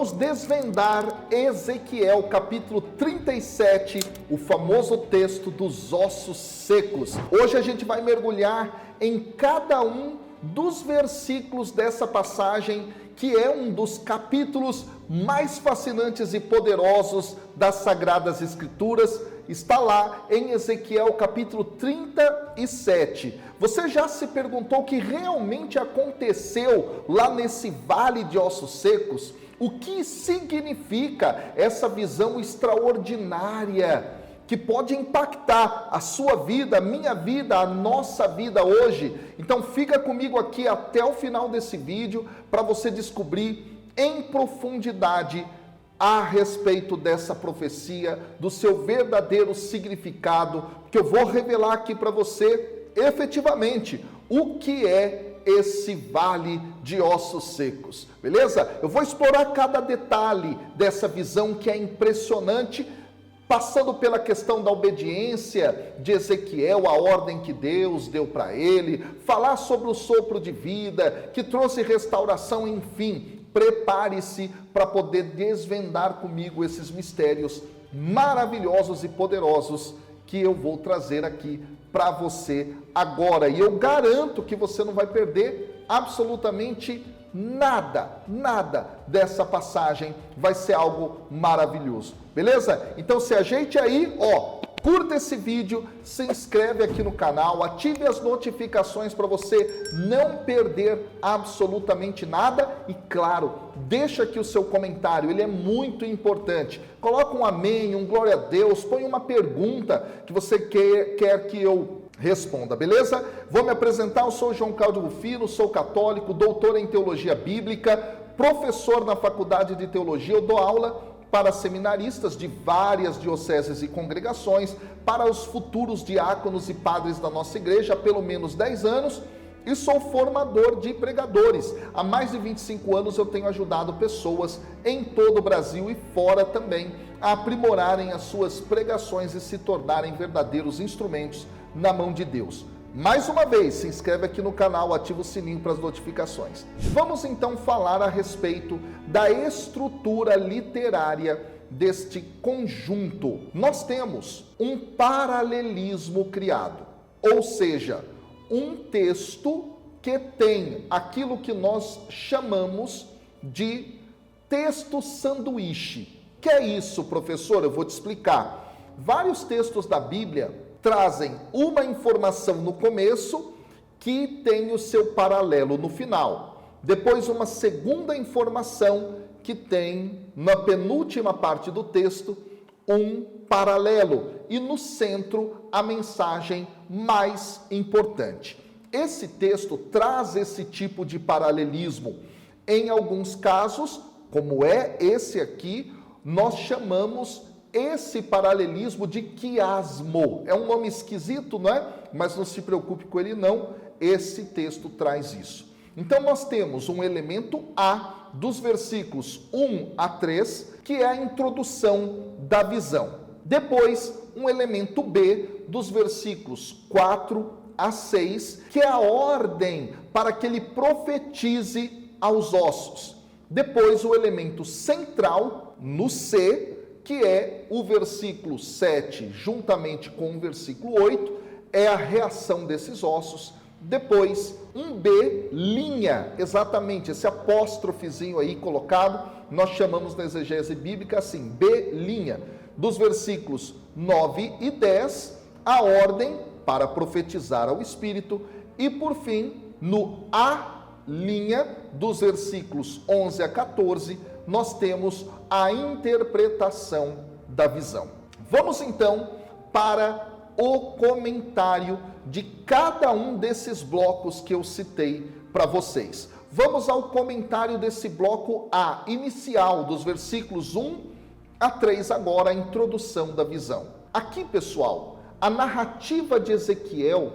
Vamos desvendar Ezequiel capítulo 37, o famoso texto dos ossos secos. Hoje a gente vai mergulhar em cada um dos versículos dessa passagem, que é um dos capítulos mais fascinantes e poderosos das Sagradas Escrituras. Está lá em Ezequiel capítulo 37. Você já se perguntou o que realmente aconteceu lá nesse vale de ossos secos? O que significa essa visão extraordinária que pode impactar a sua vida, a minha vida, a nossa vida hoje? Então fica comigo aqui até o final desse vídeo para você descobrir em profundidade a respeito dessa profecia, do seu verdadeiro significado, que eu vou revelar aqui para você efetivamente o que é esse vale de ossos secos, beleza? Eu vou explorar cada detalhe dessa visão que é impressionante, passando pela questão da obediência de Ezequiel, a ordem que Deus deu para ele, falar sobre o sopro de vida, que trouxe restauração, enfim. Prepare-se para poder desvendar comigo esses mistérios maravilhosos e poderosos que eu vou trazer aqui para você agora. E eu garanto que você não vai perder absolutamente nada dessa passagem. Vai ser algo maravilhoso, beleza? Então se ajeite aí, curta esse vídeo, se inscreve aqui no canal, ative as notificações para você não perder absolutamente nada e, claro, deixa aqui o seu comentário, ele é muito importante. Coloca um amém, um glória a Deus, põe uma pergunta que você quer que eu responda, beleza? Vou me apresentar, eu sou João Cláudio Rufino, sou católico, doutor em teologia bíblica, professor na faculdade de teologia, eu dou aula para seminaristas de várias dioceses e congregações, para os futuros diáconos e padres da nossa igreja há pelo menos 10 anos, e sou formador de pregadores. Há mais de 25 anos eu tenho ajudado pessoas em todo o Brasil e fora também a aprimorarem as suas pregações e se tornarem verdadeiros instrumentos na mão de Deus. Mais uma vez, se inscreve aqui no canal, ativa o sininho para as notificações. Vamos então falar a respeito da estrutura literária deste conjunto. Nós temos um paralelismo criado, ou seja, um texto que tem aquilo que nós chamamos de texto sanduíche. Que é isso, professor? Eu vou te explicar. Vários textos da Bíblia trazem uma informação no começo que tem o seu paralelo no final. Depois uma segunda informação que tem na penúltima parte do texto um paralelo. E no centro a mensagem mais importante. Esse texto traz esse tipo de paralelismo. Em alguns casos, como é esse aqui, nós chamamos esse paralelismo de quiasmo. É um nome esquisito, não é? Mas não se preocupe com ele não, esse texto traz isso. Então nós temos um elemento A dos versículos 1 a 3, que é a introdução da visão. Depois, um elemento B dos versículos 4 a 6, que é a ordem para que ele profetize aos ossos. Depois, o elemento central no C, que é o versículo 7, juntamente com o versículo 8, é a reação desses ossos. Depois, um B, linha, exatamente, esse apóstrofezinho aí colocado, nós chamamos na exegese bíblica assim, B, linha, dos versículos 9 e 10, a ordem para profetizar ao Espírito, e por fim, no A, linha, dos versículos 11 a 14, nós temos a interpretação da visão. Vamos então para o comentário de cada um desses blocos que eu citei para vocês. Vamos ao comentário desse bloco A, inicial, dos versículos 1 a 3, agora a introdução da visão. Aqui, pessoal, a narrativa de Ezequiel,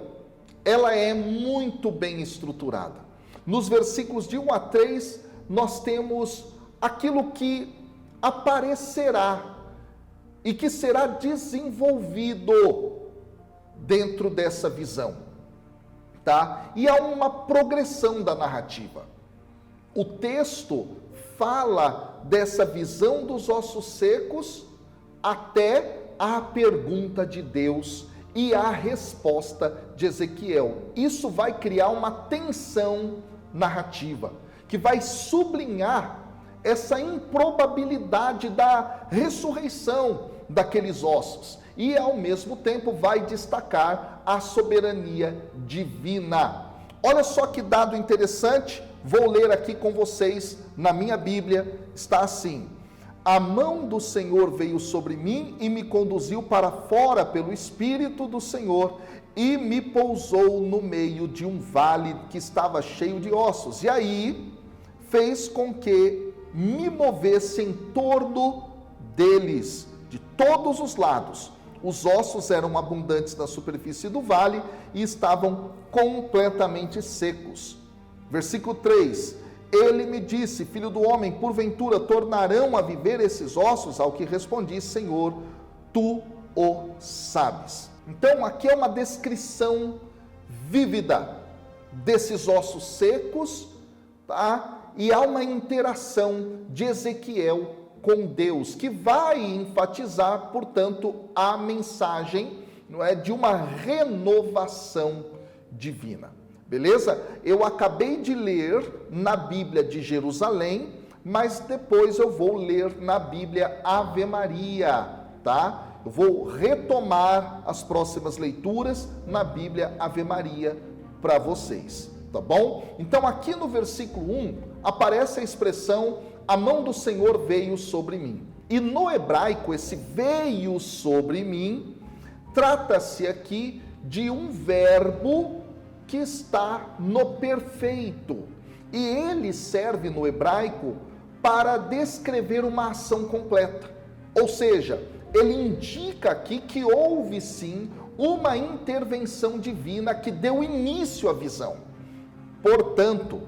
ela é muito bem estruturada. Nos versículos de 1 a 3, nós temos aquilo que aparecerá e que será desenvolvido dentro dessa visão, tá? E há uma progressão da narrativa. O texto fala dessa visão dos ossos secos até a pergunta de Deus e a resposta de Ezequiel. Isso vai criar uma tensão narrativa, que vai sublinhar essa improbabilidade da ressurreição daqueles ossos e, ao mesmo tempo, vai destacar a soberania divina. Olha só que dado interessante, vou ler aqui com vocês na minha Bíblia, está assim: a mão do Senhor veio sobre mim e me conduziu para fora pelo Espírito do Senhor e me pousou no meio de um vale que estava cheio de ossos. E aí fez com que me movesse em torno deles, de todos os lados. Os ossos eram abundantes na superfície do vale e estavam completamente secos. Versículo 3: ele me disse: filho do homem, porventura tornarão a viver esses ossos? Ao que respondi: Senhor, tu o sabes. Então aqui é uma descrição vívida desses ossos secos, tá? E há uma interação de Ezequiel com Deus, que vai enfatizar, portanto, a mensagem, não é, de uma renovação divina. Beleza? Eu acabei de ler na Bíblia de Jerusalém, mas depois eu vou ler na Bíblia Ave Maria, tá? Eu vou retomar as próximas leituras na Bíblia Ave Maria para vocês, tá bom? Então aqui no versículo 1 aparece a expressão: a mão do Senhor veio sobre mim. E no hebraico esse veio sobre mim trata-se aqui de um verbo que está no perfeito. E ele serve no hebraico para descrever uma ação completa. Ou seja, ele indica aqui que houve sim uma intervenção divina que deu início à visão. Portanto,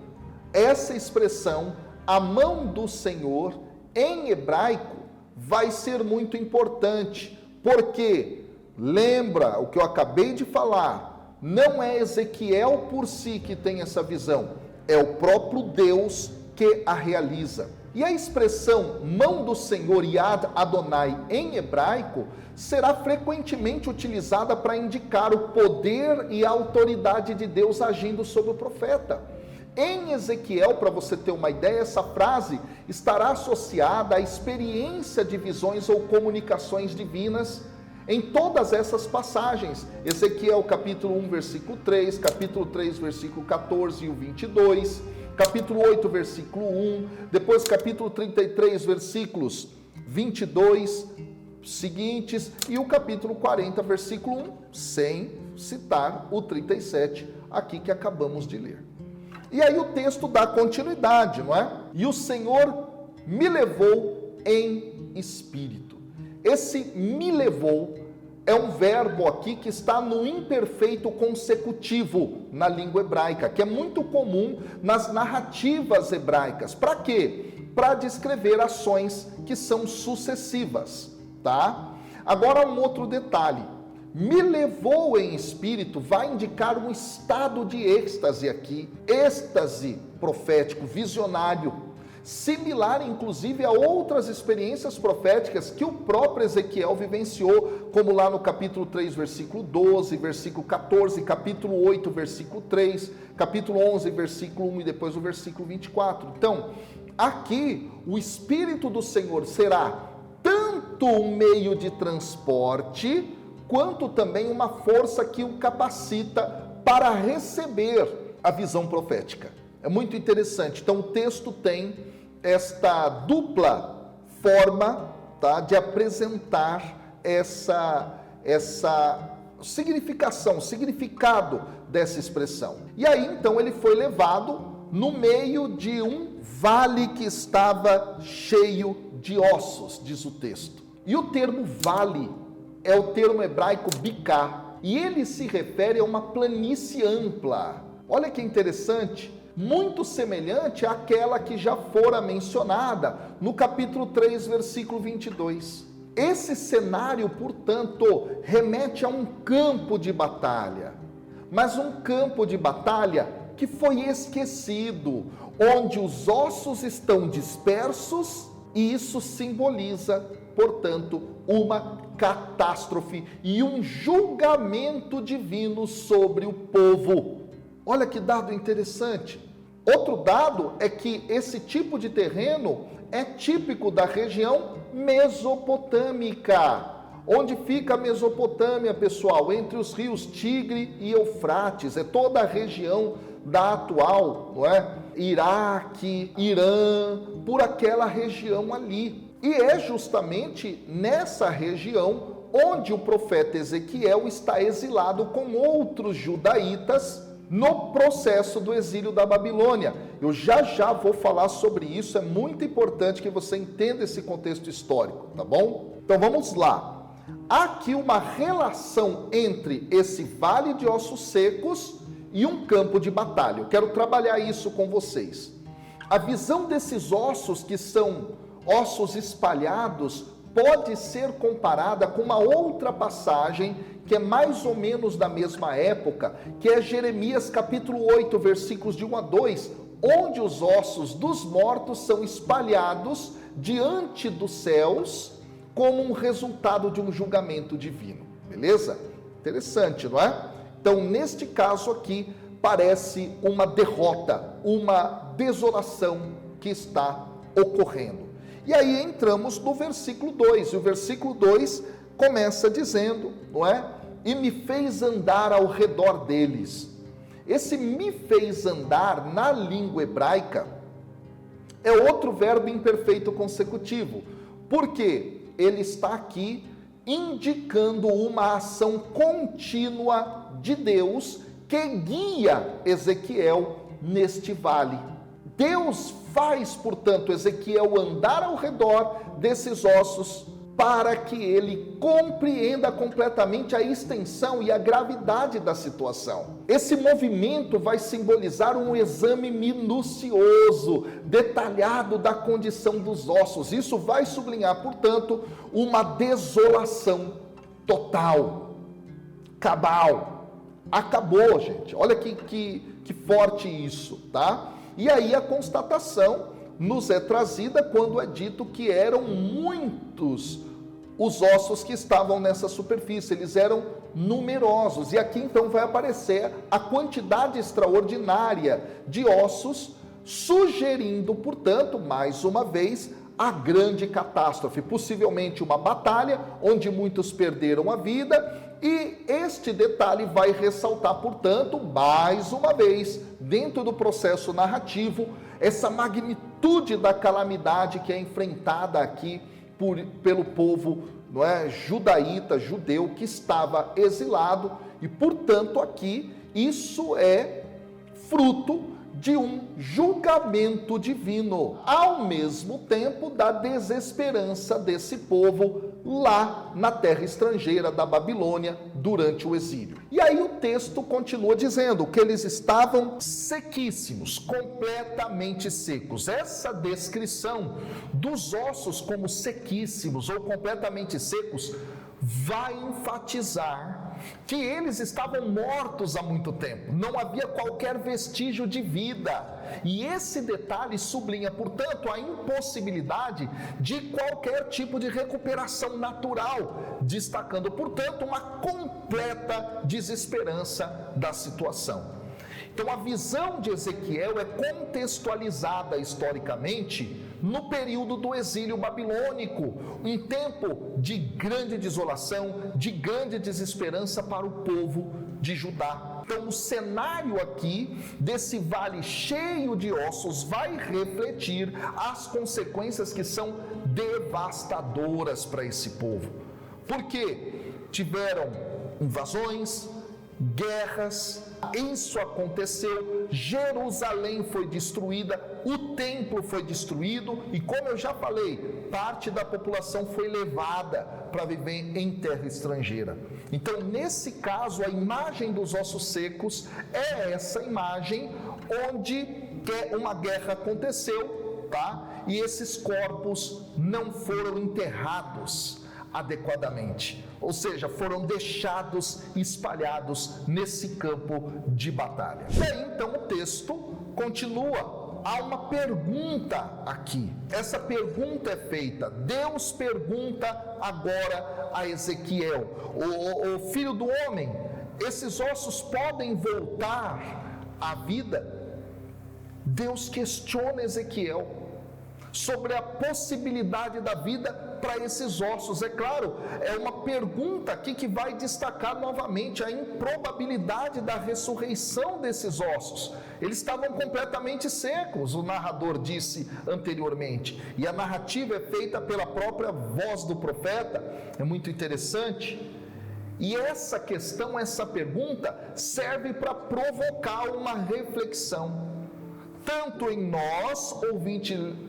essa expressão, a mão do Senhor, em hebraico, vai ser muito importante, porque, lembra o que eu acabei de falar, não é Ezequiel por si que tem essa visão, é o próprio Deus que a realiza. E a expressão mão do Senhor, Yad Adonai, em hebraico, será frequentemente utilizada para indicar o poder e a autoridade de Deus agindo sobre o profeta. Em Ezequiel, para você ter uma ideia, essa frase estará associada à experiência de visões ou comunicações divinas em todas essas passagens. Ezequiel capítulo 1, versículo 3, capítulo 3, versículo 14 e o 22, capítulo 8, versículo 1, depois capítulo 33, versículos 22 seguintes, e o capítulo 40, versículo 1, sem citar o 37 aqui que acabamos de ler. E aí o texto dá continuidade, não é? E o Senhor me levou em espírito. Esse me levou é um verbo aqui que está no imperfeito consecutivo na língua hebraica, que é muito comum nas narrativas hebraicas. Para quê? Para descrever ações que são sucessivas, tá? Agora um outro detalhe. Me levou em espírito vai indicar um estado de êxtase aqui, êxtase profético, visionário, similar inclusive a outras experiências proféticas que o próprio Ezequiel vivenciou, como lá no capítulo 3, versículo 12, versículo 14, capítulo 8, versículo 3, capítulo 11, versículo 1 e depois o versículo 24. Então, aqui o Espírito do Senhor será tanto um meio de transporte, quanto também uma força que o capacita para receber a visão profética. É muito interessante. Então o texto tem esta dupla forma, tá, de apresentar essa significação, significado dessa expressão. E aí então ele foi levado no meio de um vale que estava cheio de ossos, diz o texto. E o termo vale é o termo hebraico biká, e ele se refere a uma planície ampla. Olha que interessante, muito semelhante àquela que já fora mencionada no capítulo 3, versículo 22. Esse cenário, portanto, remete a um campo de batalha, mas um campo de batalha que foi esquecido, onde os ossos estão dispersos E isso simboliza, portanto, uma catástrofe e um julgamento divino sobre o povo. Olha que dado interessante. Outro dado é que esse tipo de terreno é típico da região mesopotâmica. Onde fica a Mesopotâmia, pessoal? Entre os rios Tigre e Eufrates. É toda a região da atual, não é? Iraque, Irã, por aquela região ali. E é justamente nessa região onde o profeta Ezequiel está exilado com outros judaítas no processo do exílio da Babilônia. Eu já vou falar sobre isso, é muito importante que você entenda esse contexto histórico, tá bom? Então vamos lá. Há aqui uma relação entre esse vale de ossos secos e um campo de batalha. Eu quero trabalhar isso com vocês. A visão desses ossos, que são ossos espalhados, pode ser comparada com uma outra passagem que é mais ou menos da mesma época, que é Jeremias capítulo 8, versículos de 1 a 2, onde os ossos dos mortos são espalhados diante dos céus como um resultado de um julgamento divino. Beleza? Interessante, não é? Então, neste caso aqui, parece uma derrota, uma desolação que está ocorrendo. E aí entramos no versículo 2, e o versículo 2 começa dizendo, não é? E me fez andar ao redor deles. Esse me fez andar, na língua hebraica, é outro verbo imperfeito consecutivo, porque ele está aqui indicando uma ação contínua de Deus que guia Ezequiel neste vale. Deus faz, portanto, Ezequiel andar ao redor desses ossos para que ele compreenda completamente a extensão e a gravidade da situação. Esse movimento vai simbolizar um exame minucioso, detalhado da condição dos ossos. Isso vai sublinhar, portanto, uma desolação total, cabal. Acabou, gente. Olha que forte isso, tá? E aí a constatação nos é trazida quando é dito que eram muitos os ossos que estavam nessa superfície, eles eram numerosos. E aqui então vai aparecer a quantidade extraordinária de ossos, sugerindo, portanto, mais uma vez, a grande catástrofe, possivelmente uma batalha onde muitos perderam a vida. E este detalhe vai ressaltar, portanto, mais uma vez, dentro do processo narrativo, essa magnitude da calamidade que é enfrentada aqui pelo povo, não é, judaíta, judeu, que estava exilado. E, portanto, aqui, isso é fruto de um julgamento divino, ao mesmo tempo da desesperança desse povo lá na terra estrangeira da Babilônia durante o exílio. E aí o texto continua dizendo que eles estavam sequíssimos, completamente secos. Essa descrição dos ossos como sequíssimos ou completamente secos vai enfatizar que eles estavam mortos há muito tempo, não havia qualquer vestígio de vida. E esse detalhe sublinha, portanto, a impossibilidade de qualquer tipo de recuperação natural, destacando, portanto, uma completa desesperança da situação. Então, a visão de Ezequiel é contextualizada historicamente no período do exílio babilônico, um tempo de grande desolação, de grande desesperança para o povo de Judá. Então, o cenário aqui desse vale cheio de ossos vai refletir as consequências que são devastadoras para esse povo. Porque tiveram invasões, guerras, isso aconteceu, Jerusalém foi destruída, o templo foi destruído e, como eu já falei, parte da população foi levada para viver em terra estrangeira. Então, nesse caso, a imagem dos ossos secos é essa imagem onde uma guerra aconteceu, tá? E esses corpos não foram enterrados adequadamente, ou seja, foram deixados espalhados nesse campo de batalha. E aí então o texto continua há uma pergunta aqui. Essa pergunta é feita. Deus pergunta agora a Ezequiel: o filho do homem, esses ossos podem voltar à vida? Deus questiona Ezequiel sobre a possibilidade da vida para esses ossos. É claro, é uma pergunta aqui que vai destacar novamente a improbabilidade da ressurreição desses ossos. Eles estavam completamente secos, o narrador disse anteriormente, e a narrativa é feita pela própria voz do profeta. É muito interessante. E essa questão, essa pergunta serve para provocar uma reflexão, tanto em nós,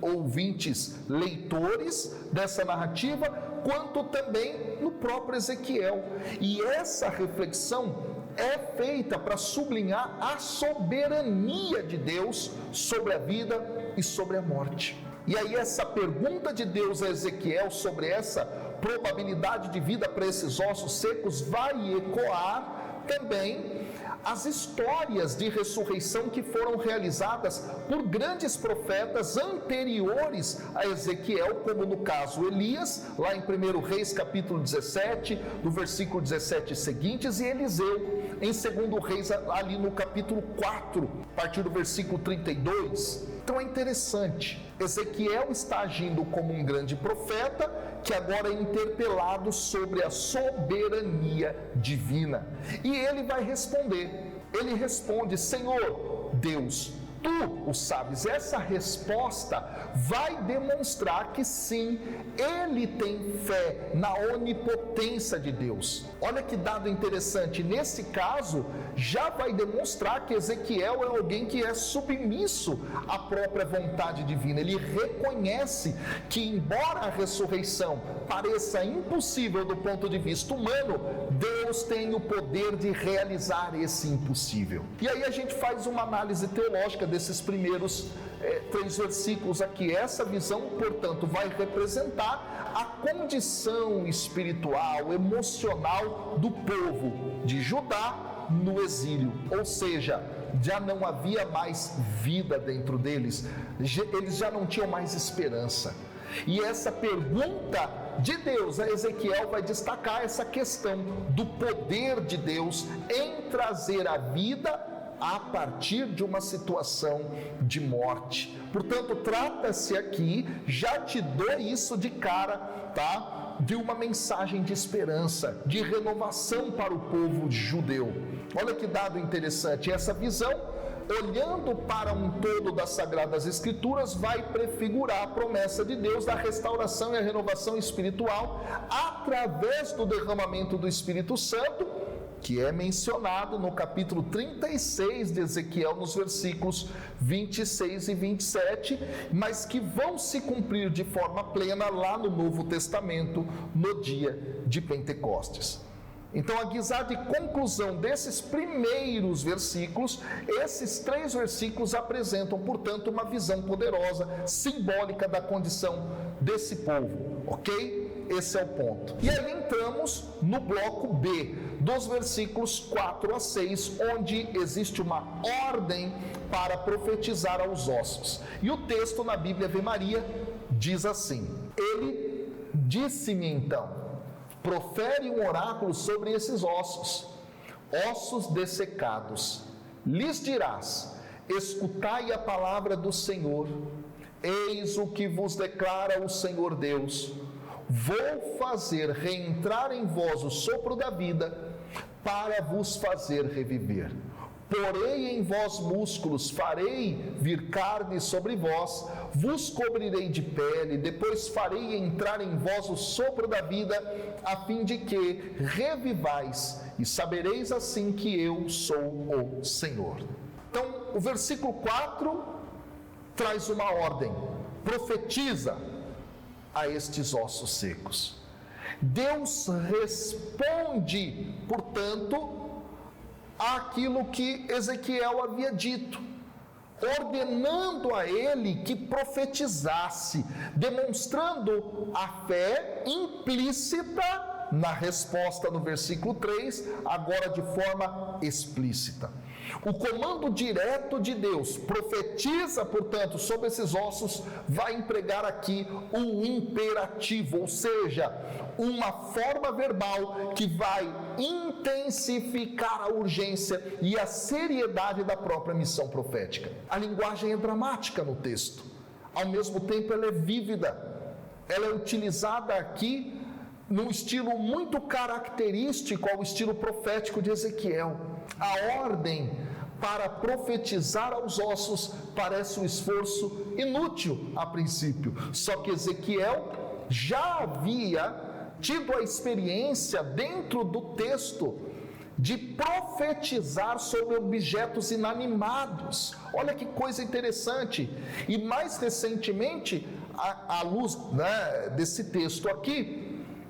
ouvintes, leitores dessa narrativa, quanto também no próprio Ezequiel. E essa reflexão é feita para sublinhar a soberania de Deus sobre a vida e sobre a morte. E aí essa pergunta de Deus a Ezequiel sobre essa probabilidade de vida para esses ossos secos vai ecoar também as histórias de ressurreição que foram realizadas por grandes profetas anteriores a Ezequiel, como no caso Elias, lá em 1 Reis capítulo 17, do versículo 17 e seguintes, e Eliseu, em 2 Reis, ali no capítulo 4, a partir do versículo 32. Então é interessante, Ezequiel está agindo como um grande profeta, que agora é interpelado sobre a soberania divina. E ele vai responder, ele responde: Senhor Deus, Tu o sabes. Essa resposta vai demonstrar que sim, ele tem fé na onipotência de Deus. Olha que dado interessante, nesse caso, já vai demonstrar que Ezequiel é alguém que é submisso à própria vontade divina. Ele reconhece que, embora a ressurreição pareça impossível do ponto de vista humano, Deus tem o poder de realizar esse impossível. E aí a gente faz uma análise teológica desses primeiros 3 versículos aqui. Essa visão, portanto, vai representar a condição espiritual, emocional do povo de Judá no exílio, ou seja, já não havia mais vida dentro deles, eles já não tinham mais esperança. E essa pergunta de Deus a Ezequiel vai destacar essa questão do poder de Deus em trazer a vida a partir de uma situação de morte. Portanto, trata-se aqui, já te dou isso de cara, tá? De uma mensagem de esperança, de renovação para o povo judeu. Olha que dado interessante, essa visão, olhando para um todo das Sagradas Escrituras, vai prefigurar a promessa de Deus da restauração e a renovação espiritual através do derramamento do Espírito Santo, que é mencionado no capítulo 36 de Ezequiel, nos versículos 26 e 27, mas que vão se cumprir de forma plena lá no Novo Testamento, no dia de Pentecostes. Então, a guisar de conclusão desses primeiros versículos, esses 3 versículos apresentam, portanto, uma visão poderosa, simbólica da condição desse povo, ok? Esse é o ponto. E aí entramos no bloco B, dos versículos 4 a 6, onde existe uma ordem para profetizar aos ossos. E o texto na Bíblia Ave Maria diz assim: Ele disse-me então: profere um oráculo sobre esses ossos, ossos dessecados. Lhes dirás: escutai a palavra do Senhor. Eis o que vos declara o Senhor Deus: vou fazer reentrar em vós o sopro da vida, para vos fazer reviver. Porei em vós músculos, farei vir carne sobre vós, vos cobrirei de pele, depois farei entrar em vós o sopro da vida, a fim de que revivais, e sabereis assim que eu sou o Senhor. Então, o versículo 4 traz uma ordem: profetiza a estes ossos secos. Deus responde, portanto, àquilo que Ezequiel havia dito, ordenando a ele que profetizasse, demonstrando a fé implícita na resposta no versículo 3, agora de forma explícita. O comando direto de Deus profetiza, portanto, sobre esses ossos, vai empregar aqui um imperativo, ou seja, uma forma verbal que vai intensificar a urgência e a seriedade da própria missão profética. A linguagem é dramática no texto, ao mesmo tempo ela é vívida, ela é utilizada aqui num estilo muito característico ao estilo profético de Ezequiel. A ordem para profetizar aos ossos parece um esforço inútil a princípio, só que Ezequiel já havia tido a experiência dentro do texto de profetizar sobre objetos inanimados. Olha que coisa interessante. E mais recentemente, à luz, desse texto aqui,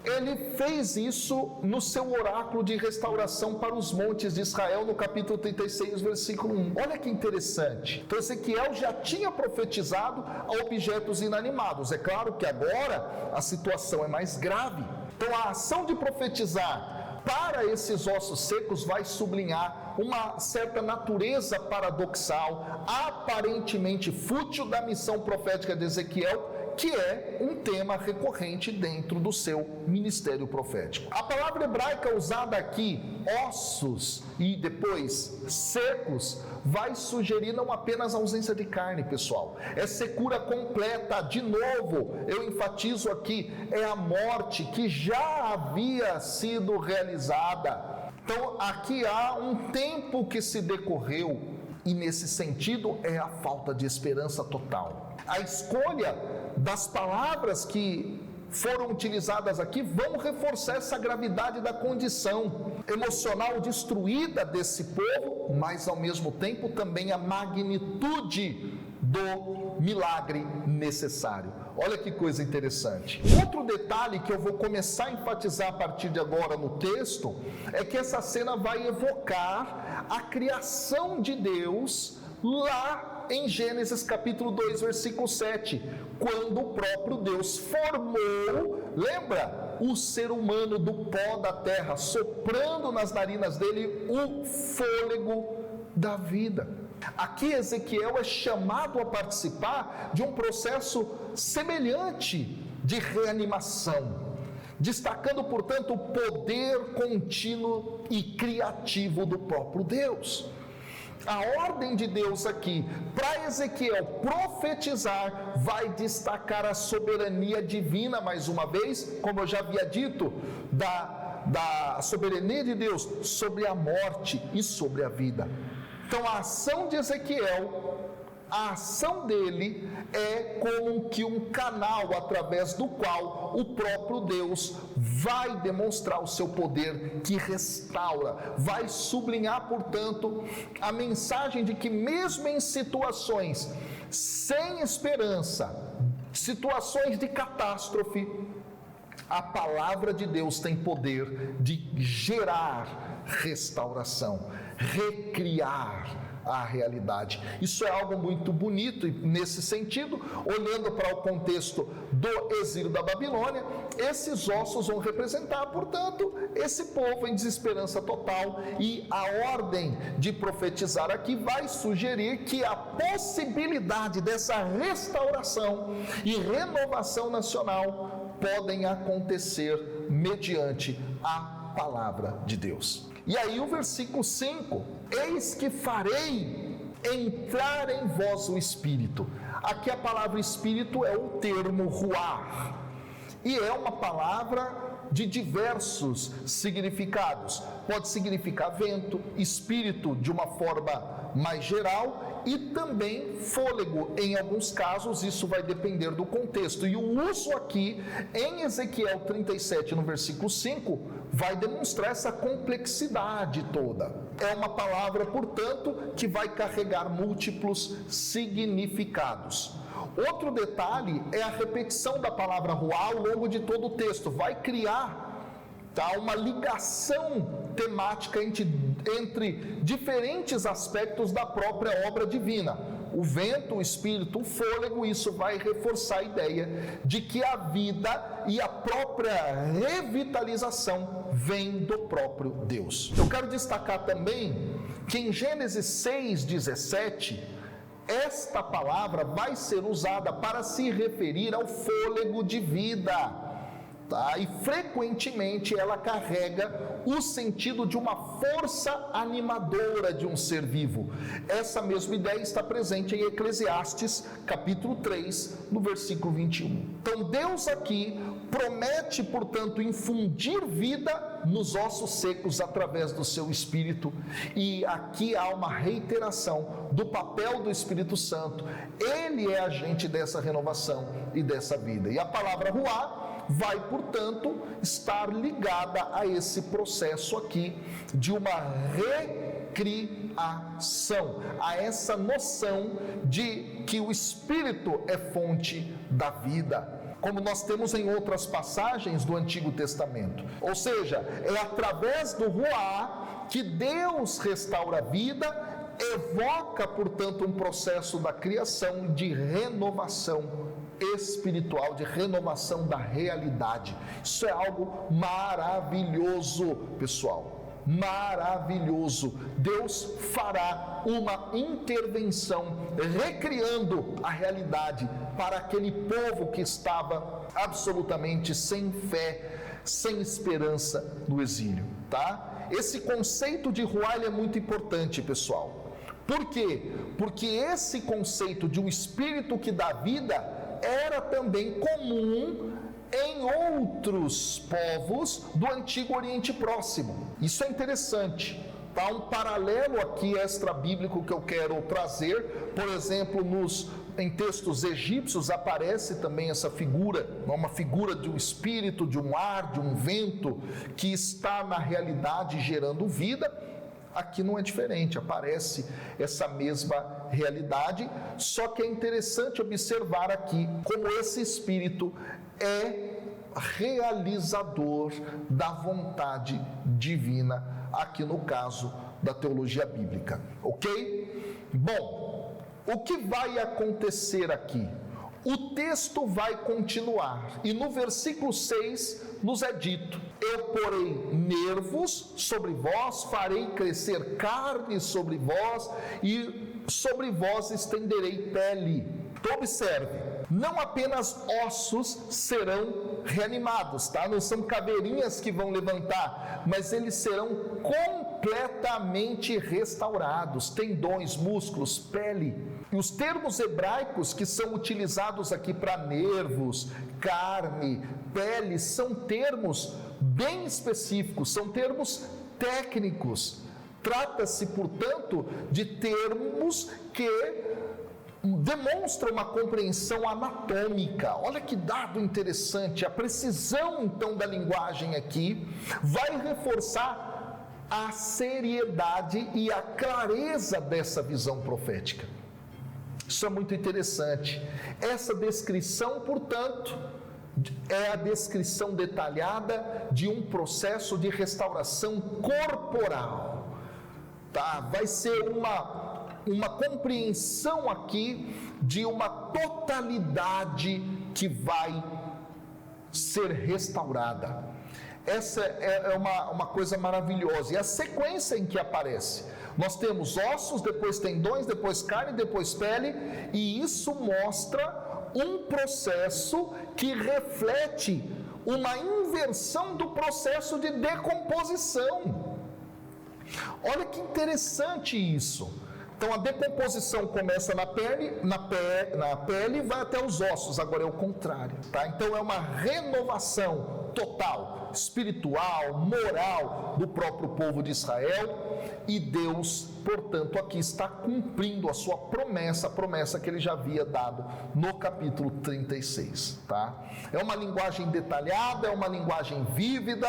ele fez isso no seu oráculo de restauração para os montes de Israel, no capítulo 36, versículo 1. Olha que interessante. Então Ezequiel já tinha profetizado a objetos inanimados. É claro que agora a situação é mais grave. Então a ação de profetizar para esses ossos secos vai sublinhar uma certa natureza paradoxal, aparentemente fútil da missão profética de Ezequiel, que é um tema recorrente dentro do seu ministério profético. A palavra hebraica usada aqui, ossos e depois secos, vai sugerir não apenas a ausência de carne, pessoal. É secura completa. De novo, eu enfatizo aqui, é a morte que já havia sido realizada. Então, aqui há um tempo que se decorreu e, nesse sentido, é a falta de esperança total. A escolha das palavras que foram utilizadas aqui vão reforçar essa gravidade da condição emocional destruída desse povo, mas ao mesmo tempo também a magnitude do milagre necessário. Olha que coisa interessante. Outro detalhe que eu vou começar a enfatizar a partir de agora no texto é que essa cena vai evocar a criação de Deus lá em Gênesis capítulo 2, versículo 7, quando o próprio Deus formou, lembra, o ser humano do pó da terra, soprando nas narinas dele o fôlego da vida. Aqui Ezequiel é chamado a participar de um processo semelhante de reanimação, destacando, portanto, o poder contínuo e criativo do próprio Deus. A ordem de Deus aqui para Ezequiel profetizar vai destacar a soberania divina, mais uma vez, como eu já havia dito, da soberania de Deus sobre a morte e sobre a vida. Então a ação de Ezequiel, a ação dele é como que um canal através do qual o próprio Deus vai demonstrar o seu poder que restaura, vai sublinhar, portanto, a mensagem de que mesmo em situações sem esperança, situações de catástrofe, a palavra de Deus tem poder de gerar restauração, recriar a realidade. Isso é algo muito bonito e, nesse sentido, olhando para o contexto do exílio da Babilônia, esses ossos vão representar, portanto, esse povo em desesperança total, e a ordem de profetizar aqui vai sugerir que a possibilidade dessa restauração e renovação nacional podem acontecer mediante a palavra de Deus. E aí o versículo 5, eis que farei entrar em vós o Espírito. Aqui a palavra Espírito é o termo ruach, e é uma palavra de diversos significados. Pode significar vento, espírito de uma forma mais geral, e também fôlego. Em alguns casos isso vai depender do contexto, e o uso aqui em Ezequiel 37 no versículo 5 vai demonstrar essa complexidade toda. É uma palavra, portanto, que vai carregar múltiplos significados. Outro detalhe é a repetição da palavra ruá ao longo de todo o texto, vai criar uma ligação temática entre diferentes aspectos da própria obra divina. O vento, o espírito, o fôlego, isso vai reforçar a ideia de que a vida e a própria revitalização vem do próprio Deus. Eu quero destacar também que em Gênesis 6:17, esta palavra vai ser usada para se referir ao fôlego de vida. Tá? E frequentemente ela carrega o sentido de uma força animadora de um ser vivo. Essa mesma ideia está presente em Eclesiastes capítulo 3, no versículo 21. Então Deus aqui promete, portanto, infundir vida nos ossos secos através do seu Espírito, e aqui há uma reiteração do papel do Espírito Santo. Ele é agente dessa renovação e dessa vida. E a palavra ruá vai, portanto, estar ligada a esse processo aqui de uma recriação, a essa noção de que o Espírito é fonte da vida, como nós temos em outras passagens do Antigo Testamento. Ou seja, é através do ruá que Deus restaura a vida, evoca, portanto, um processo da criação de renovação espiritual, de renovação da realidade. Isso é algo maravilhoso, pessoal. Maravilhoso. Deus fará uma intervenção recriando a realidade para aquele povo que estava absolutamente sem fé, sem esperança no exílio, tá? Esse conceito de ruá é muito importante, pessoal. Por quê? Porque esse conceito de um espírito que dá vida era também comum em outros povos do Antigo Oriente Próximo. Isso é interessante. Tá? Um paralelo aqui extra-bíblico que eu quero trazer, por exemplo, em textos egípcios aparece também essa figura, uma figura de um espírito, de um ar, de um vento, que está na realidade gerando vida. Aqui não é diferente, aparece essa mesma realidade, só que é interessante observar aqui como esse Espírito é realizador da vontade divina, aqui no caso da teologia bíblica, ok? Bom, o que vai acontecer aqui? O texto vai continuar, e no versículo 6 nos é dito: eu porei nervos sobre vós, farei crescer carne sobre vós, e sobre vós estenderei pele. Então observe, não apenas ossos serão reanimados, tá? Não são caveirinhas que vão levantar, mas eles serão completamente restaurados, tendões, músculos, pele. E os termos hebraicos que são utilizados aqui para nervos, carne, pele, são termos bem específicos, são termos técnicos. Trata-se, portanto, de termos que demonstram uma compreensão anatômica. Olha que dado interessante. A precisão, então, da linguagem aqui vai reforçar a seriedade e a clareza dessa visão profética. Isso é muito interessante. Essa descrição, portanto, é a descrição detalhada de um processo de restauração corporal. Tá? Vai ser uma compreensão aqui de uma totalidade que vai ser restaurada. Essa é uma coisa maravilhosa. E a sequência em que aparece: nós temos ossos, depois tendões, depois carne, depois pele, e isso mostra um processo que reflete uma inversão do processo de decomposição. Olha que interessante isso. Então a decomposição começa na pele e vai até os ossos, agora é o contrário, tá? Então é uma renovação total, espiritual, moral do próprio povo de Israel, e Deus, portanto, aqui está cumprindo a sua promessa, a promessa que ele já havia dado no capítulo 36, tá? É uma linguagem detalhada, é uma linguagem vívida,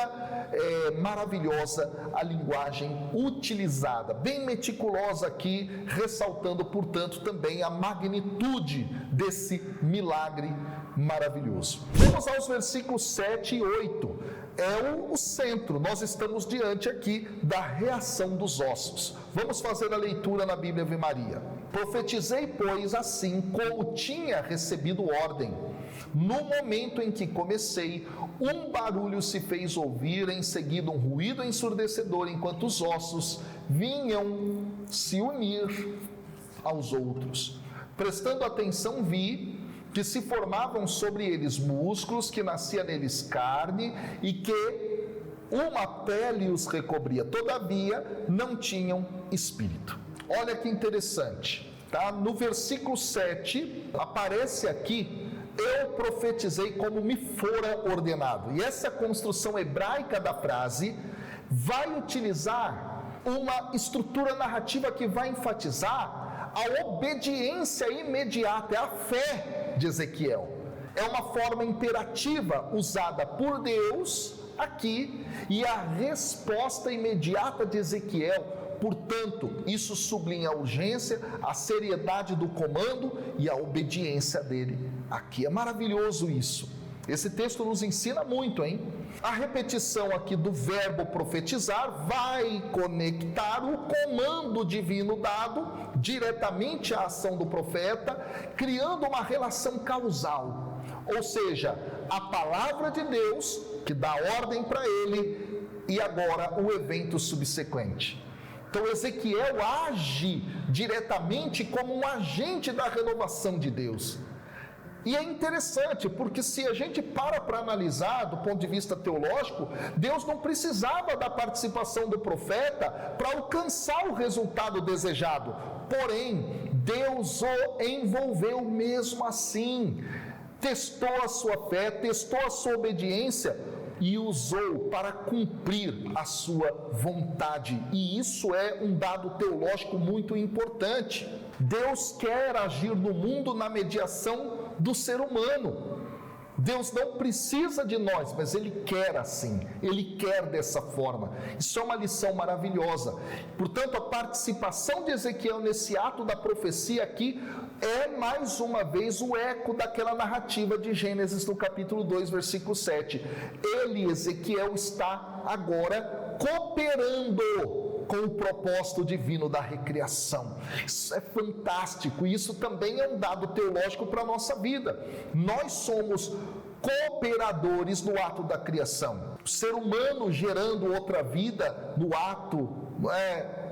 maravilhosa a linguagem utilizada, bem meticulosa aqui, ressaltando, portanto, também a magnitude desse milagre maravilhoso. Vamos aos versículos 7 e 8. É o centro, nós estamos diante aqui da reação dos ossos. Vamos fazer a leitura na Bíblia Ave Maria. Profetizei, pois, assim como tinha recebido ordem. No momento em que comecei, um barulho se fez ouvir, em seguida um ruído ensurdecedor, enquanto os ossos vinham se unir aos outros. Prestando atenção, vi que se formavam sobre eles músculos, que nascia neles carne e que uma pele os recobria, todavia não tinham espírito. Olha que interessante, tá? No versículo 7, aparece aqui: eu profetizei como me fora ordenado. E essa construção hebraica da frase vai utilizar uma estrutura narrativa que vai enfatizar a obediência imediata, é a fé de Ezequiel. É uma forma imperativa usada por Deus aqui, e a resposta imediata de Ezequiel. Portanto, isso sublinha a urgência, a seriedade do comando e a obediência dele. Aqui é maravilhoso isso. Esse texto nos ensina muito, hein? A repetição aqui do verbo profetizar vai conectar o comando divino dado diretamente à ação do profeta, criando uma relação causal. Ou seja, a palavra de Deus que dá ordem para ele e agora o evento subsequente. Então Ezequiel age diretamente como um agente da renovação de Deus. E é interessante, porque se a gente para analisar do ponto de vista teológico, Deus não precisava da participação do profeta para alcançar o resultado desejado. Porém, Deus o envolveu mesmo assim, testou a sua fé, testou a sua obediência e usou para cumprir a sua vontade. E isso é um dado teológico muito importante. Deus quer agir no mundo na mediação do ser humano. Deus não precisa de nós, mas Ele quer assim, Ele quer dessa forma. Isso é uma lição maravilhosa. Portanto, a participação de Ezequiel nesse ato da profecia aqui é mais uma vez o eco daquela narrativa de Gênesis no capítulo 2, versículo 7. Ele, Ezequiel, está agora cooperando com o propósito divino da recriação. Isso é fantástico, e isso também é um dado teológico para a nossa vida. Nós somos cooperadores no ato da criação. O ser humano gerando outra vida no ato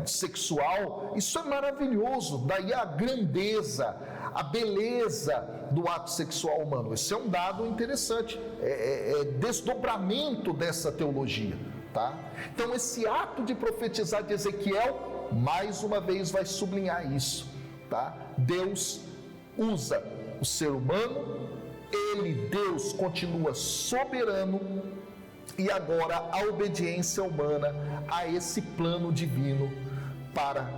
sexual, isso é maravilhoso. Daí a grandeza, a beleza do ato sexual humano. Esse é um dado interessante, é desdobramento dessa teologia. Tá? Então esse ato de profetizar de Ezequiel, mais uma vez vai sublinhar isso, tá? Deus usa o ser humano, Deus continua soberano, e agora a obediência humana a esse plano divino para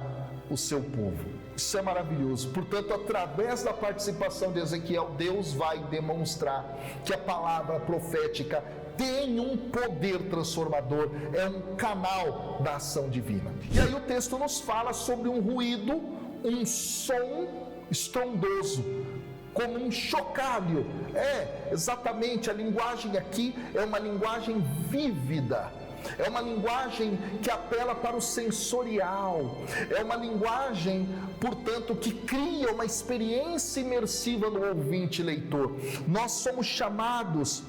o seu povo. Isso é maravilhoso. Portanto, através da participação de Ezequiel, Deus vai demonstrar que a palavra profética tem um poder transformador, é um canal da ação divina. E aí o texto nos fala sobre um ruído, um som estrondoso, como um chocalho. Exatamente, a linguagem aqui é uma linguagem vívida, é uma linguagem que apela para o sensorial, é uma linguagem, portanto, que cria uma experiência imersiva no ouvinte leitor. Nós somos chamados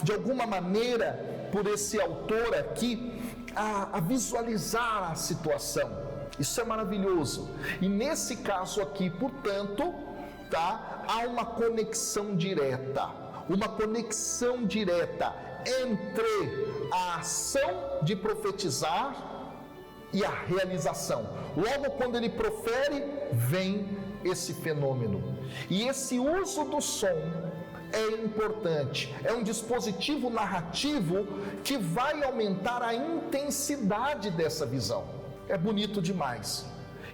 de alguma maneira, por esse autor aqui, a visualizar a situação. Isso é maravilhoso. E nesse caso aqui, portanto, há uma conexão direta entre a ação de profetizar e a realização. Logo quando ele profere, vem esse fenômeno. E esse uso do som é importante, é um dispositivo narrativo que vai aumentar a intensidade dessa visão. É bonito demais.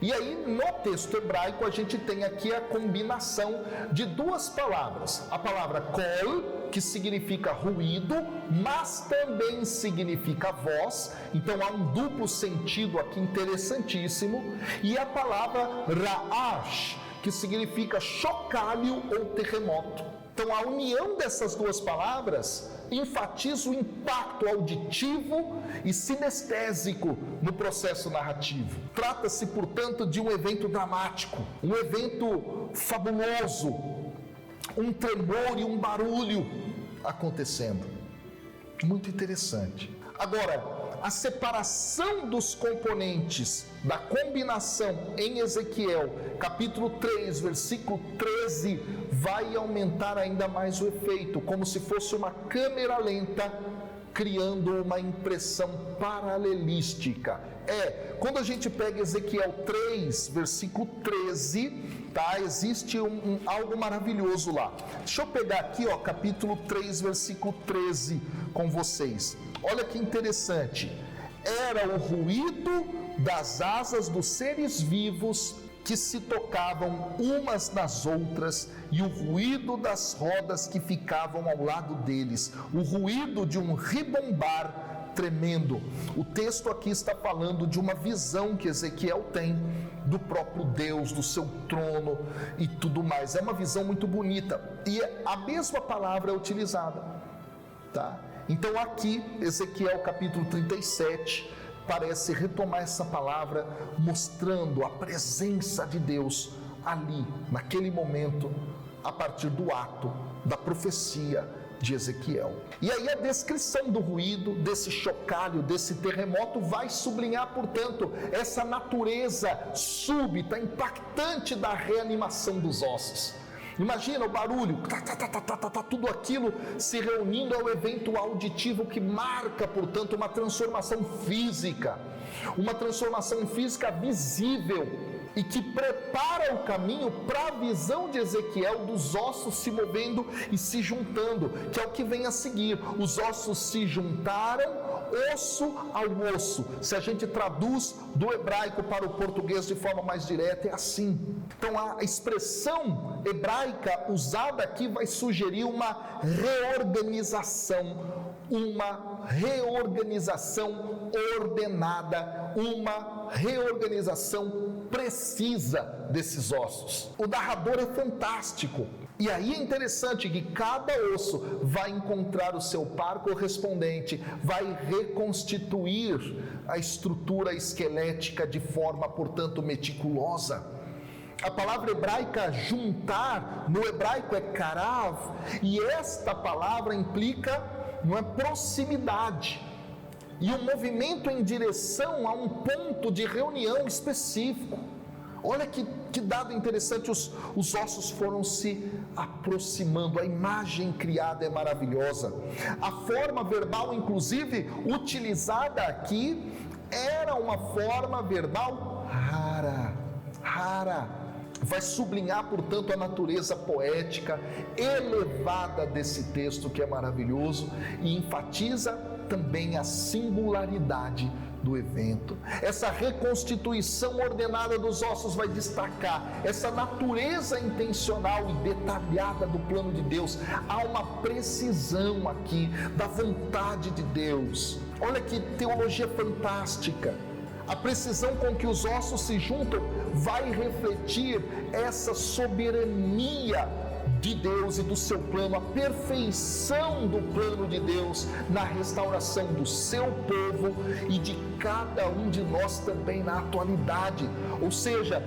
E aí, no texto hebraico, a gente tem aqui a combinação de duas palavras. A palavra kol, que significa ruído, mas também significa voz. Então, há um duplo sentido aqui interessantíssimo. E a palavra ra'ash, que significa chocalho ou terremoto. Então, a união dessas duas palavras enfatiza o impacto auditivo e sinestésico no processo narrativo. Trata-se, portanto, de um evento dramático, um evento fabuloso, um tremor e um barulho acontecendo. Muito interessante. Agora, a separação dos componentes da combinação em Ezequiel, capítulo 3, versículo 13, vai aumentar ainda mais o efeito, como se fosse uma câmera lenta, criando uma impressão paralelística. Quando a gente pega Ezequiel 3, versículo 13, tá? Existe algo maravilhoso lá. Deixa eu pegar aqui, capítulo 3, versículo 13 com vocês. Olha que interessante. Era o ruído das asas dos seres vivos que se tocavam umas nas outras, e o ruído das rodas que ficavam ao lado deles, o ruído de um ribombar tremendo. O texto aqui está falando de uma visão que Ezequiel tem do próprio Deus, do seu trono e tudo mais. É uma visão muito bonita, e a mesma palavra é utilizada, tá? Então aqui, Ezequiel capítulo 37, parece retomar essa palavra, mostrando a presença de Deus ali, naquele momento, a partir do ato da profecia de Ezequiel. E aí a descrição do ruído, desse chocalho, desse terremoto, vai sublinhar, portanto, essa natureza súbita, impactante da reanimação dos ossos. Imagina o barulho, tudo aquilo se reunindo ao evento auditivo que marca, portanto, uma transformação física visível, e que prepara o caminho para a visão de Ezequiel dos ossos se movendo e se juntando, que é o que vem a seguir. Os ossos se juntaram, osso ao osso. Se a gente traduz do hebraico para o português de forma mais direta, é assim. Então a expressão hebraica usada aqui vai sugerir uma reorganização ordenada, uma reorganização precisa desses ossos. O narrador é fantástico. E aí é interessante que cada osso vai encontrar o seu par correspondente, vai reconstituir a estrutura esquelética de forma, portanto, meticulosa. A palavra hebraica juntar, no hebraico é karav, e esta palavra implica proximidade e um movimento em direção a um ponto de reunião específico. Olha que dado interessante, os ossos foram se aproximando, a imagem criada é maravilhosa. A forma verbal, inclusive, utilizada aqui, era uma forma verbal rara. Vai sublinhar, portanto, a natureza poética elevada desse texto, que é maravilhoso, e enfatiza também a singularidade do evento. Essa reconstituição ordenada dos ossos vai destacar essa natureza intencional e detalhada do plano de Deus. Há uma precisão aqui da vontade de Deus. Olha que teologia fantástica. A precisão com que os ossos se juntam vai refletir essa soberania de Deus e do seu plano, a perfeição do plano de Deus na restauração do seu povo e de cada um de nós também na atualidade. Ou seja,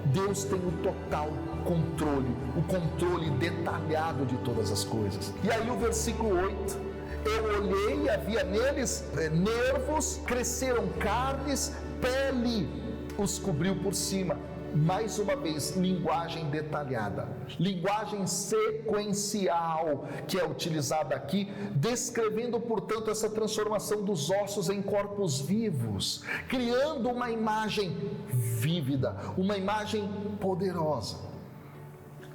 Deus tem o total controle, o controle detalhado de todas as coisas. E aí o versículo 8: eu olhei e havia neles nervos, cresceram carnes, pele os cobriu por cima. Mais uma vez, linguagem detalhada, linguagem sequencial que é utilizada aqui, descrevendo, portanto, essa transformação dos ossos em corpos vivos, criando uma imagem vívida, uma imagem poderosa.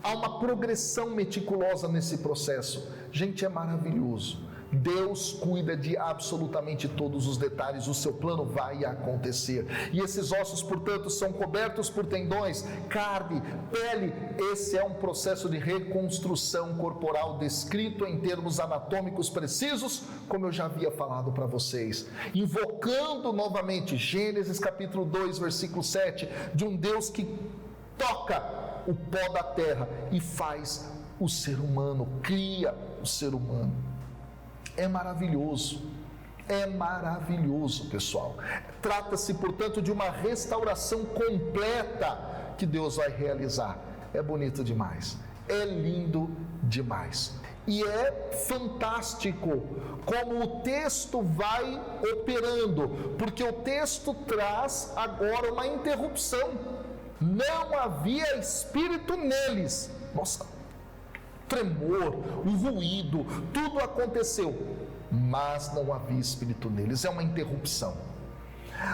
Há uma progressão meticulosa nesse processo. Gente, é maravilhoso. Deus cuida de absolutamente todos os detalhes, o seu plano vai acontecer. E esses ossos, portanto, são cobertos por tendões, carne, pele. Esse é um processo de reconstrução corporal descrito em termos anatômicos precisos, como eu já havia falado para vocês. Invocando novamente Gênesis capítulo 2, versículo 7, de um Deus que toca o pó da terra e faz o ser humano, cria o ser humano. É maravilhoso, pessoal. Trata-se, portanto, de uma restauração completa que Deus vai realizar. É bonito demais, é lindo demais. E é fantástico como o texto vai operando, porque o texto traz agora uma interrupção. Não havia espírito neles. Nossa, tremor, o ruído, tudo aconteceu, mas não havia espírito neles. É uma interrupção.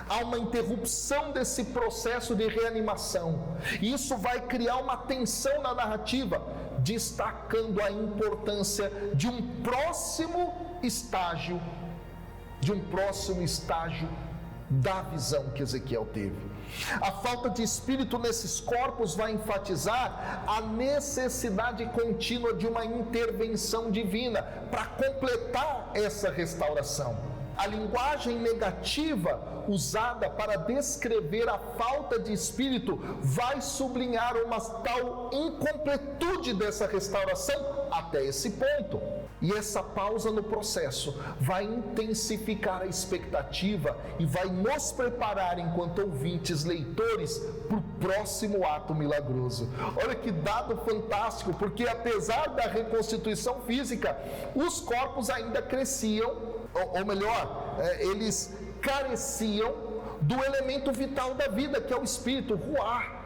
Há uma interrupção desse processo de reanimação. Isso vai criar uma tensão na narrativa, destacando a importância de um próximo estágio, da visão que Ezequiel teve. A falta de espírito nesses corpos vai enfatizar a necessidade contínua de uma intervenção divina para completar essa restauração. A linguagem negativa usada para descrever a falta de espírito vai sublinhar uma tal incompletude dessa restauração até esse ponto. E essa pausa no processo vai intensificar a expectativa e vai nos preparar, enquanto ouvintes, leitores, para o próximo ato milagroso. Olha que dado fantástico, porque apesar da reconstituição física, os corpos ainda cresciam, ou melhor, eles careciam do elemento vital da vida, que é o espírito, ruar.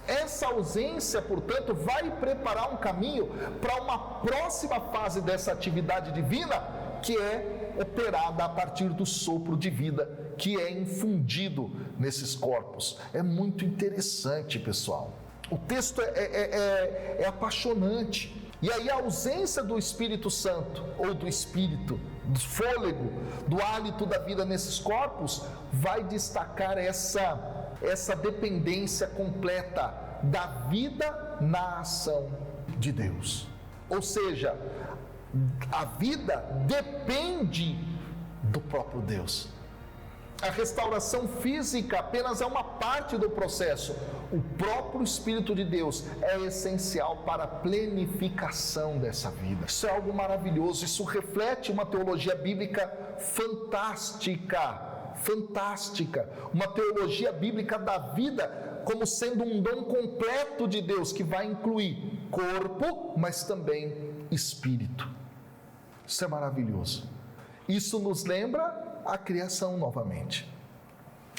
Essa ausência, portanto, vai preparar um caminho para uma próxima fase dessa atividade divina, que é operada a partir do sopro de vida que é infundido nesses corpos. É muito interessante, pessoal. O texto é apaixonante. E aí a ausência do Espírito Santo, ou do Espírito, do fôlego, do hálito da vida nesses corpos, vai destacar essa dependência completa da vida na ação de Deus. Ou seja, a vida depende do próprio Deus. A restauração física apenas é uma parte do processo. O próprio Espírito de Deus é essencial para a plenificação dessa vida. Isso é algo maravilhoso. Isso reflete uma teologia bíblica fantástica. Uma teologia bíblica da vida como sendo um dom completo de Deus, que vai incluir corpo, mas também espírito. Isso é maravilhoso. Isso nos lembra a criação novamente.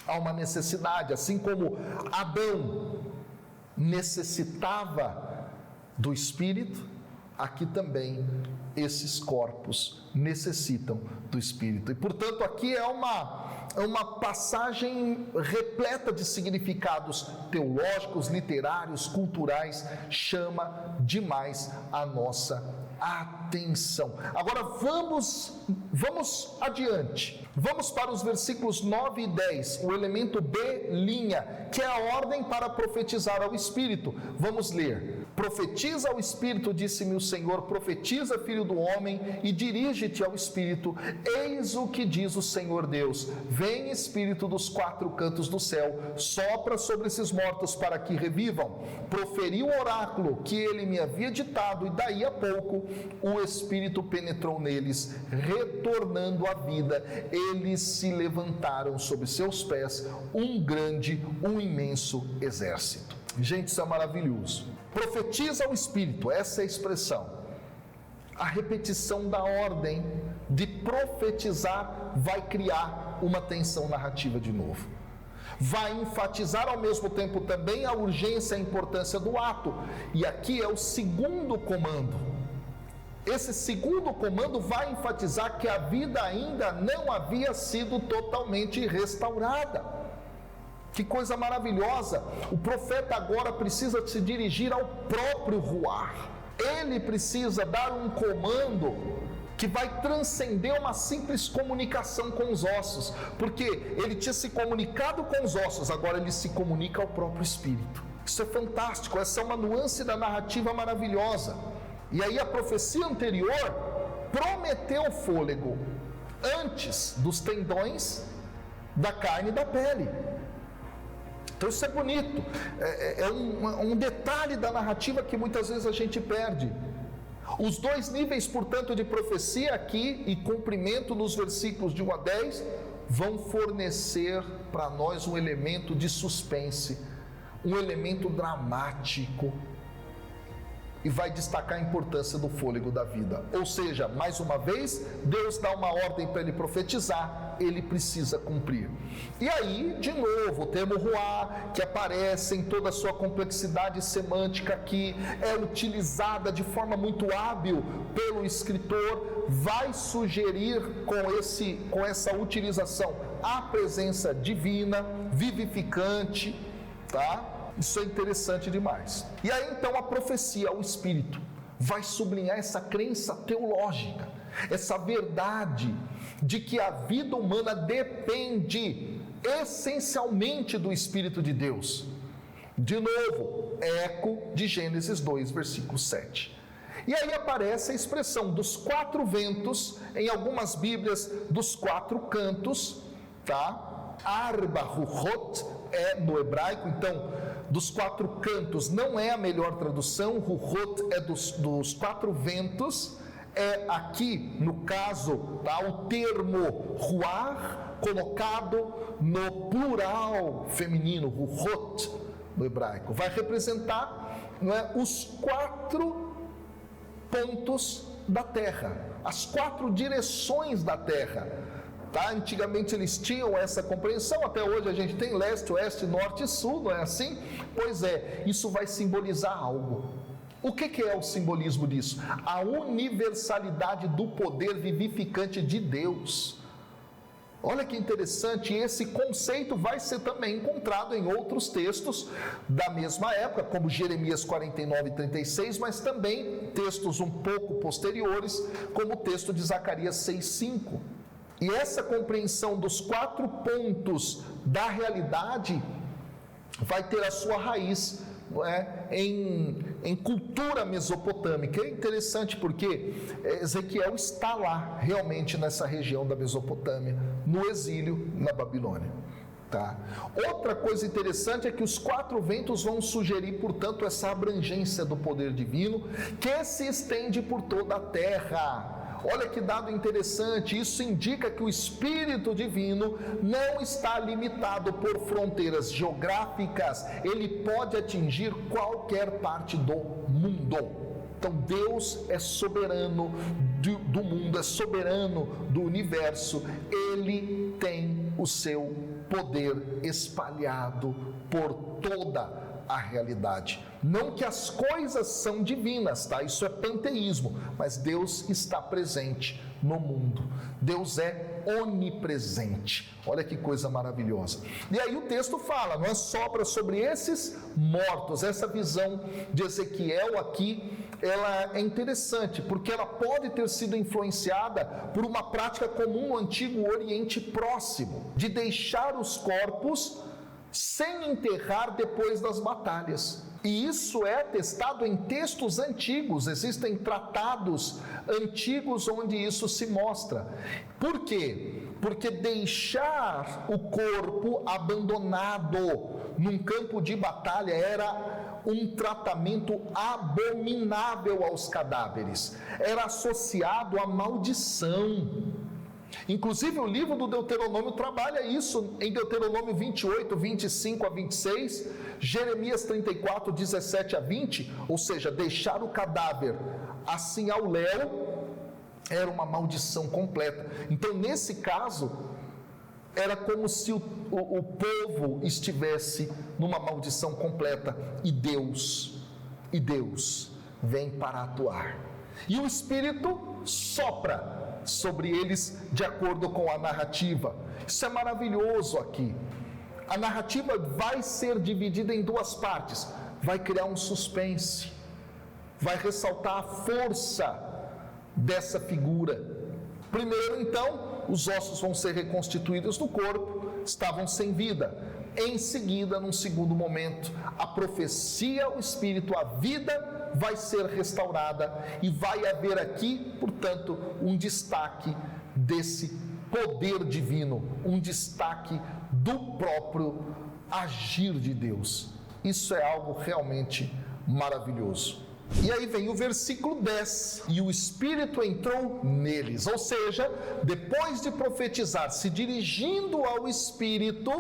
Há uma necessidade, assim como Adão necessitava do espírito, aqui também esses corpos necessitam do espírito. E portanto aqui é uma passagem repleta de significados teológicos, literários, culturais, chama demais a nossa atenção. Agora vamos adiante. Vamos para os versículos 9 e 10, o elemento B', que é a ordem para profetizar ao Espírito. Vamos ler. Profetiza ao Espírito, disse-me o Senhor, profetiza, filho do homem, e dirige-te ao Espírito. Eis o que diz o Senhor Deus: vem, Espírito dos quatro cantos do céu, sopra sobre esses mortos para que revivam. Proferi o oráculo que ele me havia ditado, e daí a pouco o Espírito penetrou neles, retornando à vida. Eles se levantaram sobre seus pés, um imenso exército. Gente, isso é maravilhoso. Profetiza ao Espírito, essa é a expressão. A repetição da ordem de profetizar vai criar uma tensão narrativa de novo. Vai enfatizar ao mesmo tempo também a urgência e a importância do ato. E aqui é o segundo comando. Esse segundo comando vai enfatizar que a vida ainda não havia sido totalmente restaurada. Que coisa maravilhosa! O profeta agora precisa se dirigir ao próprio ruar. Ele precisa dar um comando que vai transcender uma simples comunicação com os ossos, porque ele tinha se comunicado com os ossos, agora ele se comunica ao próprio Espírito. Isso é fantástico, essa é uma nuance da narrativa maravilhosa. E aí a profecia anterior prometeu fôlego antes dos tendões, da carne e da pele. Então isso é bonito, é um detalhe da narrativa que muitas vezes a gente perde. Os dois níveis, portanto, de profecia aqui e cumprimento nos versículos de 1 a 10 vão fornecer para nós um elemento de suspense, um elemento dramático. e vai destacar a importância do fôlego da vida. Ou seja, mais uma vez, Deus dá uma ordem para ele profetizar, ele precisa cumprir. E aí, de novo, o termo ruá, que aparece em toda a sua complexidade semântica aqui, é utilizada de forma muito hábil pelo escritor, vai sugerir com essa utilização a presença divina, vivificante, tá? Isso é interessante demais. E aí então a profecia, o Espírito, vai sublinhar essa crença teológica, essa verdade de que a vida humana depende essencialmente do Espírito de Deus. De novo, eco de Gênesis 2, versículo 7. E aí aparece a expressão dos 4 ventos, em algumas Bíblias, dos 4 cantos, tá? Arba ruhot é no hebraico, então, dos 4 cantos não é a melhor tradução, ruhot é dos 4 ventos, é aqui, no caso, tá, o termo ruar, colocado no plural feminino, ruhot, no hebraico, vai representar, não é, os 4 pontos da terra, as 4 direções da terra. Tá? Antigamente eles tinham essa compreensão, até hoje a gente tem leste, oeste, norte e sul, não é assim? Pois é, isso vai simbolizar algo. O que é o simbolismo disso? A universalidade do poder vivificante de Deus. Olha que interessante, esse conceito vai ser também encontrado em outros textos da mesma época, como Jeremias 49 e 36, mas também textos um pouco posteriores, como o texto de Zacarias 6:5. E essa compreensão dos 4 pontos da realidade vai ter a sua raiz, não é, em cultura mesopotâmica. É interessante porque Ezequiel está lá, realmente nessa região da Mesopotâmia, no exílio na Babilônia. Tá? Outra coisa interessante é que os 4 ventos vão sugerir, portanto, essa abrangência do poder divino que se estende por toda a terra. Olha que dado interessante, isso indica que o Espírito Divino não está limitado por fronteiras geográficas, ele pode atingir qualquer parte do mundo. Então Deus é soberano do mundo, é soberano do universo, ele tem o seu poder espalhado por toda a realidade. Não que as coisas são divinas, tá? Isso é panteísmo, mas Deus está presente no mundo. Deus é onipresente. Olha que coisa maravilhosa. E aí o texto fala, não é sopra sobre esses mortos. Essa visão de Ezequiel aqui, ela é interessante, porque ela pode ter sido influenciada por uma prática comum no Antigo Oriente Próximo, de deixar os corpos sem enterrar depois das batalhas. E isso é atestado em textos antigos, existem tratados antigos onde isso se mostra. Por quê? Porque deixar o corpo abandonado num campo de batalha era um tratamento abominável aos cadáveres, era associado à maldição. Inclusive o livro do Deuteronômio trabalha isso em Deuteronômio 28, 25 a 26, Jeremias 34, 17 a 20, ou seja, deixar o cadáver assim ao léu era uma maldição completa. Então nesse caso era como se o povo estivesse numa maldição completa e Deus vem para atuar. E o Espírito sopra sobre eles de acordo com a narrativa. Isso é maravilhoso aqui. A narrativa vai ser dividida em 2 partes. Vai criar um suspense, vai ressaltar a força dessa figura. Primeiro, então, os ossos vão ser reconstituídos no corpo, estavam sem vida. Em seguida, num segundo momento, a profecia, o Espírito, a vida vai ser restaurada e vai haver aqui, portanto, um destaque desse poder divino, um destaque do próprio agir de Deus. Isso é algo realmente maravilhoso. E aí vem o versículo 10, e o Espírito entrou neles, ou seja, depois de profetizar, se dirigindo ao Espírito,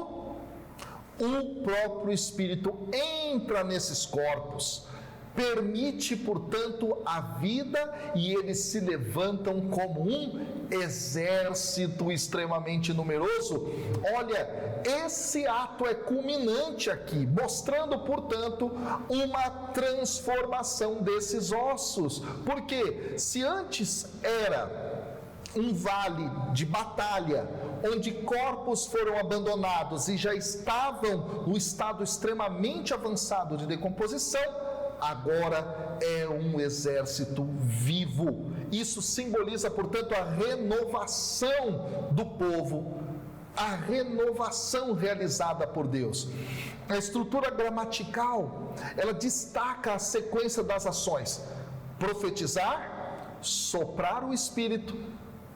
o próprio Espírito entra nesses corpos, permite, portanto, a vida e eles se levantam como um exército extremamente numeroso. Olha, esse ato é culminante aqui, mostrando, portanto, uma transformação desses ossos. Porque se antes era um vale de batalha, onde corpos foram abandonados e já estavam no estado extremamente avançado de decomposição, agora é um exército vivo. Isso simboliza, portanto, a renovação do povo, a renovação realizada por Deus. A estrutura gramatical, ela destaca a sequência das ações: profetizar, soprar o Espírito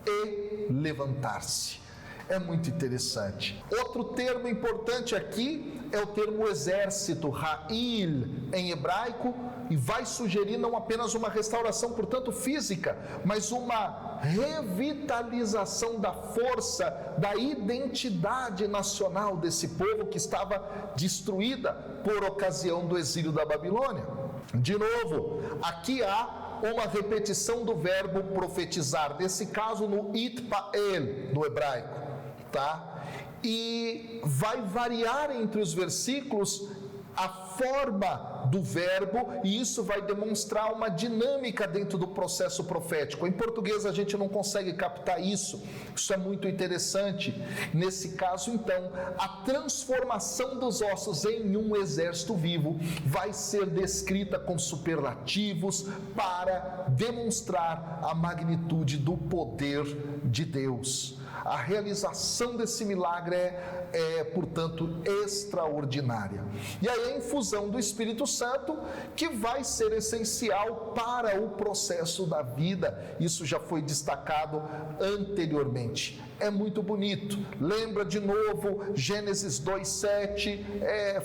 e levantar-se. É muito interessante. Outro termo importante aqui é o termo exército, Ha'il, em hebraico, e vai sugerir não apenas uma restauração, portanto, física, mas uma revitalização da força, da identidade nacional desse povo que estava destruída por ocasião do exílio da Babilônia. De novo, aqui há uma repetição do verbo profetizar, nesse caso no itpa'el, no hebraico, tá? E vai variar entre os versículos a forma do verbo, e isso vai demonstrar uma dinâmica dentro do processo profético. Em português a gente não consegue captar isso é muito interessante. Nesse caso, então, a transformação dos ossos em um exército vivo vai ser descrita com superlativos para demonstrar a magnitude do poder de Deus. A realização desse milagre portanto, extraordinária. E aí a infusão do Espírito Santo, que vai ser essencial para o processo da vida. Isso já foi destacado anteriormente. É muito bonito. Lembra de novo Gênesis 2:7, é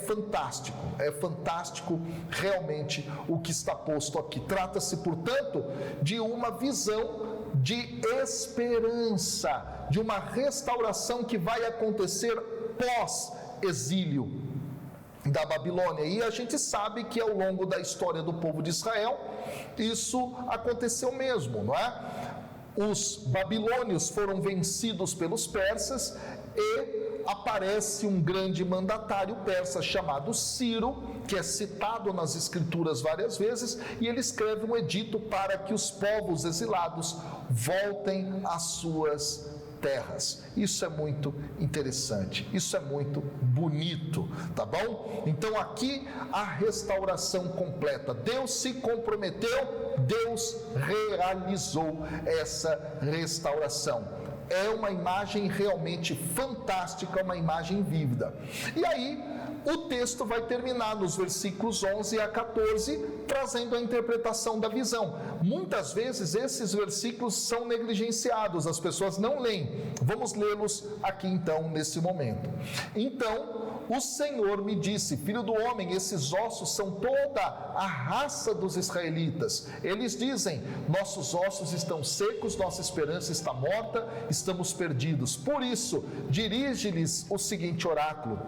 fantástico realmente o que está posto aqui. Trata-se, portanto, de uma visão de esperança, de uma restauração que vai acontecer pós-exílio da Babilônia. E a gente sabe que ao longo da história do povo de Israel, isso aconteceu mesmo, não é? Os babilônios foram vencidos pelos persas e aparece um grande mandatário persa chamado Ciro, que é citado nas escrituras várias vezes, e ele escreve um edito para que os povos exilados voltem às suas terras. Isso é muito interessante, isso é muito bonito, tá bom? Então aqui a restauração completa. Deus se comprometeu, Deus realizou essa restauração. É uma imagem realmente fantástica, uma imagem vívida. E aí o texto vai terminar nos versículos 11 a 14, trazendo a interpretação da visão. Muitas vezes esses versículos são negligenciados, as pessoas não leem. Vamos lê-los aqui então, nesse momento. Então, o Senhor me disse: filho do homem, esses ossos são toda a raça dos israelitas. Eles dizem: nossos ossos estão secos, nossa esperança está morta, estamos perdidos. Por isso, dirige-lhes o seguinte oráculo: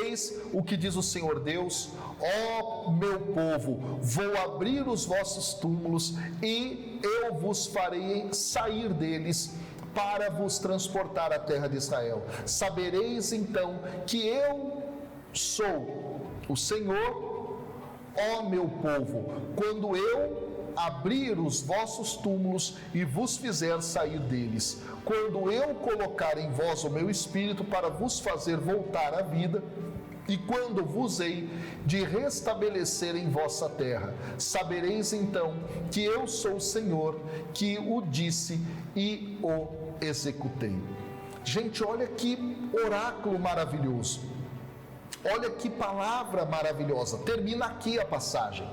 eis o que diz o Senhor Deus: ó meu povo, vou abrir os vossos túmulos e eu vos farei sair deles para vos transportar à terra de Israel. Sabereis então que eu sou o Senhor, ó meu povo, quando eu abrir os vossos túmulos e vos fizer sair deles, quando eu colocar em vós o meu espírito para vos fazer voltar à vida, e quando vos hei de restabelecer em vossa terra. Sabereis então que eu sou o Senhor, que o disse e o executei. Gente, olha que oráculo maravilhoso, olha que palavra maravilhosa. Termina aqui a passagem.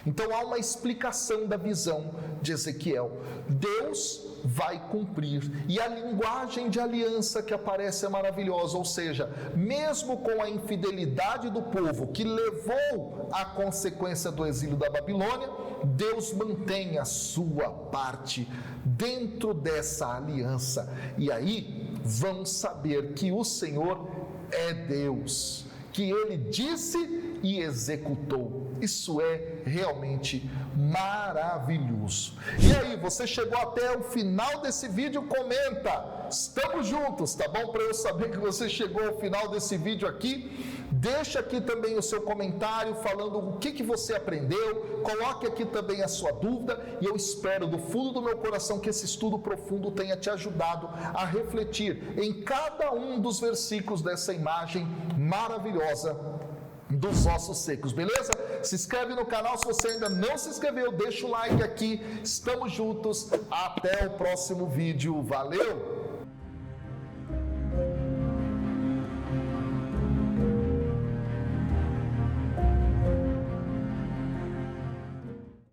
Então há uma explicação da visão de Ezequiel. Deus vai cumprir, e a linguagem de aliança que aparece é maravilhosa, ou seja, mesmo com a infidelidade do povo que levou à consequência do exílio da Babilônia, Deus mantém a sua parte dentro dessa aliança, e aí vão saber que o Senhor é Deus, que Ele disse e executou. Isso é realmente maravilhoso. E aí, você chegou até o final desse vídeo? Comenta, estamos juntos, tá bom? Para eu saber que você chegou ao final desse vídeo aqui. Deixa aqui também o seu comentário falando o que você aprendeu, coloque aqui também a sua dúvida e eu espero do fundo do meu coração que esse estudo profundo tenha te ajudado a refletir em cada um dos versículos dessa imagem maravilhosa dos ossos secos, beleza? Se inscreve no canal se você ainda não se inscreveu, deixa o like aqui, estamos juntos, até o próximo vídeo, valeu!